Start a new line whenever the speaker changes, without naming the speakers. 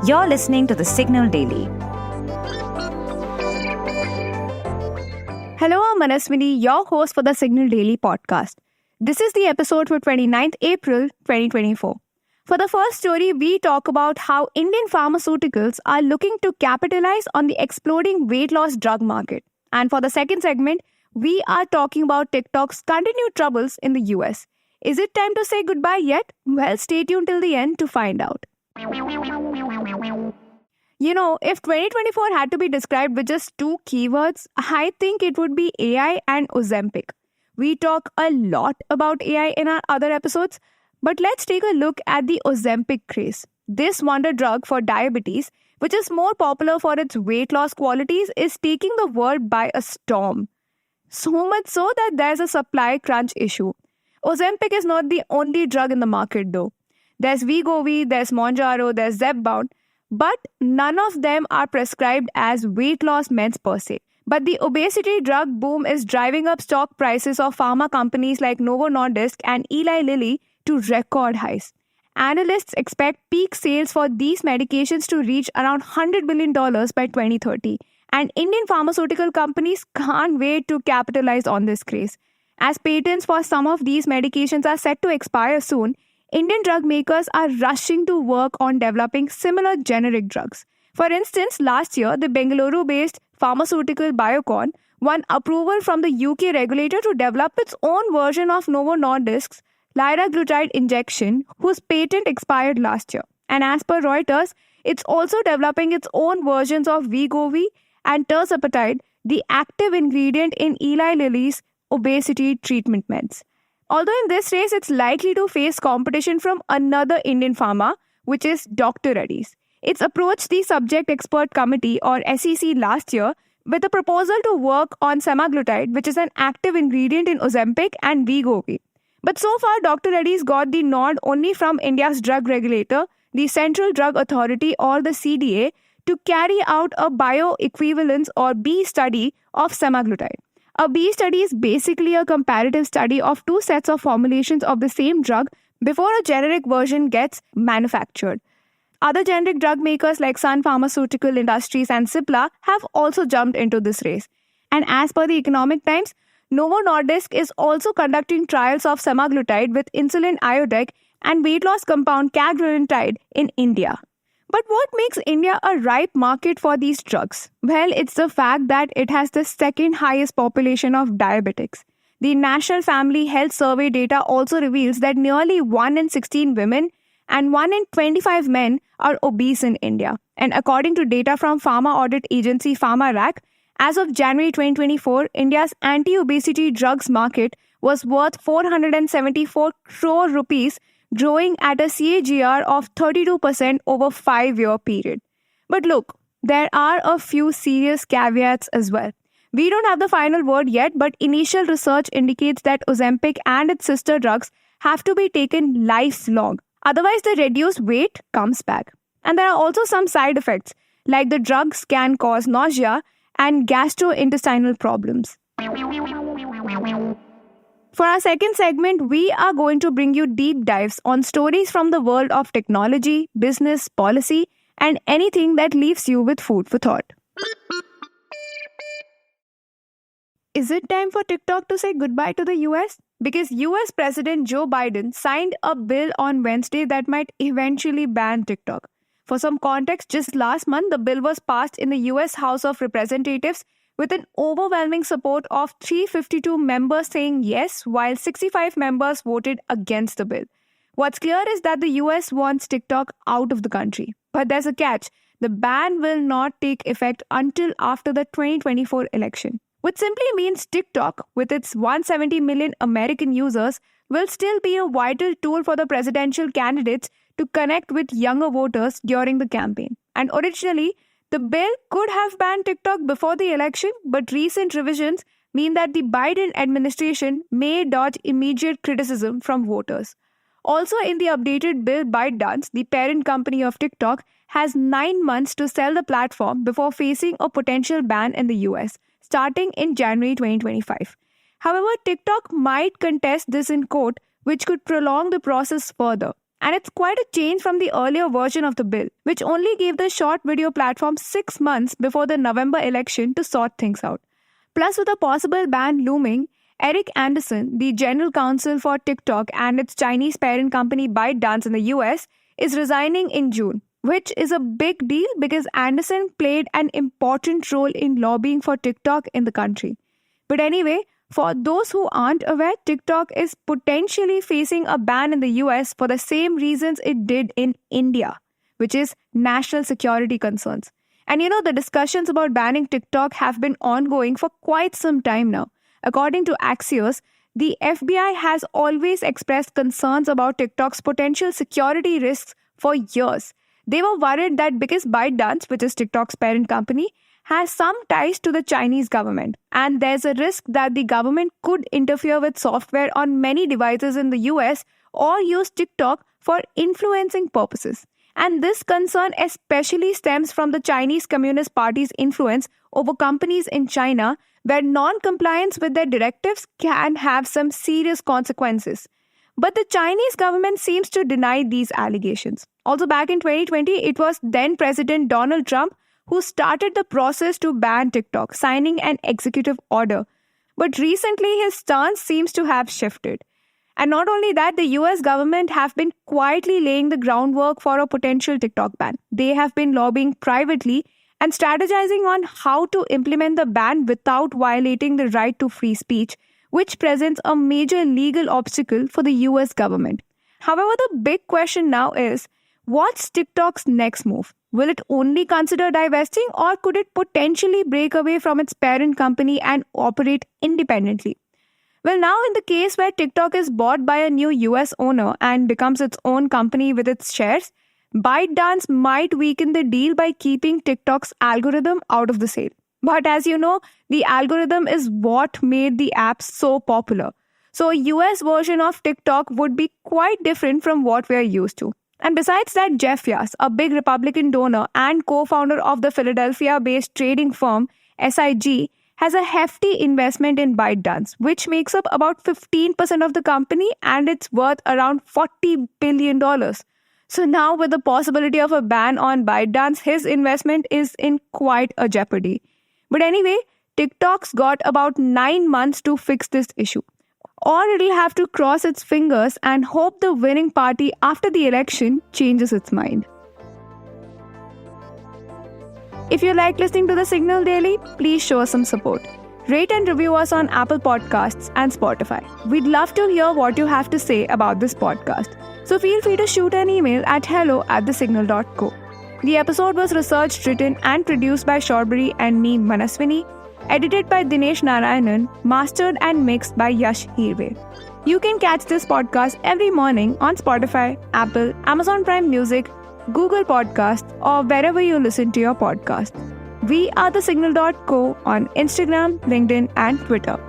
You're listening to the Signal Daily.
Hello, I'm Manaswini, your host for the Signal Daily podcast. This is the episode for 29th April 2024. For the first story, we talk about how Indian pharmaceuticals are looking to capitalize on the exploding weight loss drug market. And for the second segment, we are talking about TikTok's continued troubles in the US. Is it time to say goodbye yet? Well, stay tuned till the end to find out. You know, if 2024 had to be described with just two keywords, I think it would be AI and Ozempic. We talk a lot about AI in our other episodes, but let's take a look at the Ozempic craze. This wonder drug for diabetes, which is more popular for its weight loss qualities, is taking the world by a storm. So much so that there's a supply crunch issue. Ozempic is not the only drug in the market though. There's Wegovy, there's Mounjaro, there's Zepbound, but none of them are prescribed as weight loss meds per se. But the obesity drug boom is driving up stock prices of pharma companies like Novo Nordisk and Eli Lilly to record highs. Analysts expect peak sales for these medications to reach around $100 billion by 2030. And Indian pharmaceutical companies can't wait to capitalize on this craze. As patents for some of these medications are set to expire soon, Indian drug makers are rushing to work on developing similar generic drugs. For instance, last year, the Bengaluru-based pharmaceutical Biocon won approval from the UK regulator to develop its own version of Novo Nordisk's liraglutide injection, whose patent expired last year. And as per Reuters, it's also developing its own versions of Wegovy and tirzepatide, the active ingredient in Eli Lilly's obesity treatment meds. Although in this race, it's likely to face competition from another Indian pharma, which is Dr. Reddy's. It's approached the Subject Expert Committee or SEC last year with a proposal to work on semaglutide, which is an active ingredient in Ozempic and Wegovy. But so far, Dr. Reddy's got the nod only from India's drug regulator, the Central Drug Authority or the CDA, to carry out a bioequivalence or B study of semaglutide. A B study is basically a comparative study of two sets of formulations of the same drug before a generic version gets manufactured. Other generic drug makers like Sun Pharmaceutical Industries and Cipla have also jumped into this race. And as per the Economic Times, Novo Nordisk is also conducting trials of semaglutide with insulin iodex and weight loss compound cagrilintide in India. But what makes India a ripe market for these drugs? Well, it's the fact that it has the second highest population of diabetics. The National Family Health Survey data also reveals that nearly 1 in 16 women and 1 in 25 men are obese in India. And according to data from pharma audit agency PharmaRack, as of January 2024, India's anti-obesity drugs market was worth 474 crore rupees, growing at a CAGR of 32% over 5-year period. But look, there are a few serious caveats as well. We don't have the final word yet, but initial research indicates that Ozempic and its sister drugs have to be taken lifelong. Otherwise, the reduced weight comes back. And there are also some side effects, like the drugs can cause nausea and gastrointestinal problems. For our second segment, we are going to bring you deep dives on stories from the world of technology, business, policy, and anything that leaves you with food for thought. Is it time for TikTok to say goodbye to the US? Because US President Joe Biden signed a bill on Wednesday that might eventually ban TikTok. For some context, just last month, the bill was passed in the US House of Representatives with an overwhelming support of 352 members saying yes, while 65 members voted against the bill. What's clear is that the US wants TikTok out of the country. But there's a catch. The ban will not take effect until after the 2024 election, which simply means TikTok, with its 170 million American users, will still be a vital tool for the presidential candidates to connect with younger voters during the campaign. And originally, the bill could have banned TikTok before the election, but recent revisions mean that the Biden administration may dodge immediate criticism from voters. Also, in the updated bill, ByteDance, the parent company of TikTok, has 9 months to sell the platform before facing a potential ban in the US, starting in January 2025. However, TikTok might contest this in court, which could prolong the process further. And it's quite a change from the earlier version of the bill, which only gave the short video platform 6 months before the November election to sort things out. Plus, with a possible ban looming, Eric Anderson, the general counsel for TikTok and its Chinese parent company ByteDance in the US, is resigning in June, which is a big deal because Anderson played an important role in lobbying for TikTok in the country. But anyway, for those who aren't aware, TikTok is potentially facing a ban in the US for the same reasons it did in India, which is national security concerns. And the discussions about banning TikTok have been ongoing for quite some time now. According to Axios, the FBI has always expressed concerns about TikTok's potential security risks for years. They were worried that because ByteDance, which is TikTok's parent company, has some ties to the Chinese government, and there's a risk that the government could interfere with software on many devices in the US or use TikTok for influencing purposes. And this concern especially stems from the Chinese Communist Party's influence over companies in China, where non-compliance with their directives can have some serious consequences. But the Chinese government seems to deny these allegations. Also, back in 2020, it was then President Donald Trump who started the process to ban TikTok, signing an executive order. But recently, his stance seems to have shifted. And not only that, the US government have been quietly laying the groundwork for a potential TikTok ban. They have been lobbying privately and strategizing on how to implement the ban without violating the right to free speech, which presents a major legal obstacle for the US government. However, the big question now is, what's TikTok's next move? Will it only consider divesting, or could it potentially break away from its parent company and operate independently? Well, now in the case where TikTok is bought by a new US owner and becomes its own company with its shares, ByteDance might weaken the deal by keeping TikTok's algorithm out of the sale. But as you know, the algorithm is what made the app so popular. So a US version of TikTok would be quite different from what we are used to. And besides that, Jeff Yass, a big Republican donor and co-founder of the Philadelphia-based trading firm SIG, has a hefty investment in ByteDance, which makes up about 15% of the company, and it's worth around $40 billion. So now with the possibility of a ban on ByteDance, his investment is in quite a jeopardy. But anyway, TikTok's got about 9 months to fix this issue. Or it'll have to cross its fingers and hope the winning party after the election changes its mind. If you like listening to The Signal Daily, please show us some support. Rate and review us on Apple Podcasts and Spotify. We'd love to hear what you have to say about this podcast. So feel free to shoot an email at hello@thesignal.co. The episode was researched, written and produced by Shorbury and me, Manaswini. Edited by Dinesh Narayanan, mastered and mixed by Yash Hirve. You can catch this podcast every morning on Spotify, Apple, Amazon Prime Music, Google Podcasts, or wherever you listen to your podcast. We are thesignal.co on Instagram, LinkedIn, and Twitter.